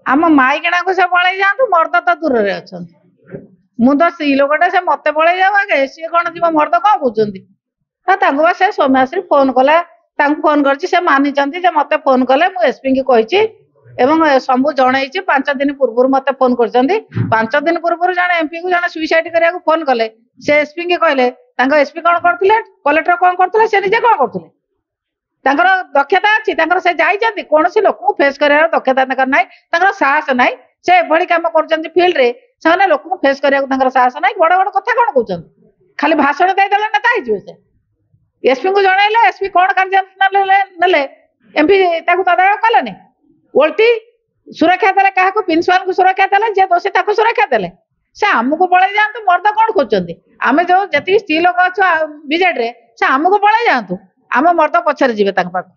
ଆମ ମାଇକିଣାକୁ ସେ ପଳେଇ ଯାଆନ୍ତୁ, ମର୍ଦ ତ ଦୂରରେ ଅଛନ୍ତି। ମୁଁ ତ ସ୍ତ୍ରୀ ଲୋକଟା, ସେ ମତେ ପଳେଇ ଯାଉ ଆଗେ, ସିଏ କଣ ଯିବ? ମର୍ଦ କଣ କହୁଛନ୍ତି? ତାଙ୍କୁ ବା ସେ ସୌମ୍ୟାଶ୍ରୀ ଫୋନ କଲା, ତାଙ୍କୁ ଫୋନ କରିଛି, ସେ ମାନିଛନ୍ତି ଯେ ମତେ ଫୋନ କଲେ, ମୁଁ ଏସପି ଙ୍କୁ କହିଛି ଏବଂ ସବୁ ଜଣେଇଛି। 5 ଦିନ ପୂର୍ବରୁ ମତେ ଫୋନ କରିଛନ୍ତି। 5 ଦିନ ପୂର୍ବରୁ ଜଣେ ଏମପି କୁ ଜଣେ ସୁଇସାଇଡ କରିବାକୁ ଫୋନ କଲେ, ସେ ଏସପି ଙ୍କୁ କହିଲେ। ତାଙ୍କ ଏସପି କଣ କରୁଥିଲେ? କଲେକ୍ଟର କଣ କରୁଥିଲେ? ସେ ନିଜେ କଣ କରୁଥିଲେ? ତାଙ୍କର ଦକ୍ଷତା ଅଛି, ତାଙ୍କର ସେ ଯାଇଛନ୍ତି, କୌଣସି ଲୋକଙ୍କୁ ଫେସ୍ କରିବାର ଦକ୍ଷତା ତାଙ୍କର ନାହିଁ, ତାଙ୍କର ସାହସ ନାହିଁ। ସେ ଏଭଳି କାମ କରୁଛନ୍ତି ଫିଲ୍ଡରେ, ସେମାନେ ଲୋକଙ୍କୁ ଫେସ୍ କରିବାକୁ ତାଙ୍କର ସାହସ ନାହିଁ। ବଡ ବଡ କଥା କଣ କହୁଛନ୍ତି? ଖାଲି ଭାଷଣ ଦେଇଦେଲେ ନେତା ହେଇଯିବେ ସେ? ଏସପି ଙ୍କୁ ଜଣେଇଲେ, ଏସପି କଣ କାର୍ଯ୍ୟାନୁଷ୍ଠାନ ନେଲେ? ଏମପି ତାକୁ ତଦାରଖ କଲେନି, ଓଲଟି ସୁରକ୍ଷା ଦେଲେ। କାହାକୁ? ପ୍ରିନ୍ସିପାଲଙ୍କୁ ସୁରକ୍ଷା ଦେଲେ, ଯିଏ ଦୋଷୀ ତାକୁ ସୁରକ୍ଷା ଦେଲେ। ସେ ଆମକୁ ପଳେଇ ଯାଆନ୍ତୁ, ମର୍ଦ କଣ ଖୋଜୁଛନ୍ତି? ଆମେ ଯୋଉ ଯେତିକି ସ୍ତ୍ରୀ ଲୋକ ଅଛୁ ବିଜେଡିରେ, ସେ ଆମକୁ ପଳେଇ ଯାଆନ୍ତୁ, ଆମ ମର୍ଦ ପଛରେ ଯିବେ ତାଙ୍କ ପାଖକୁ।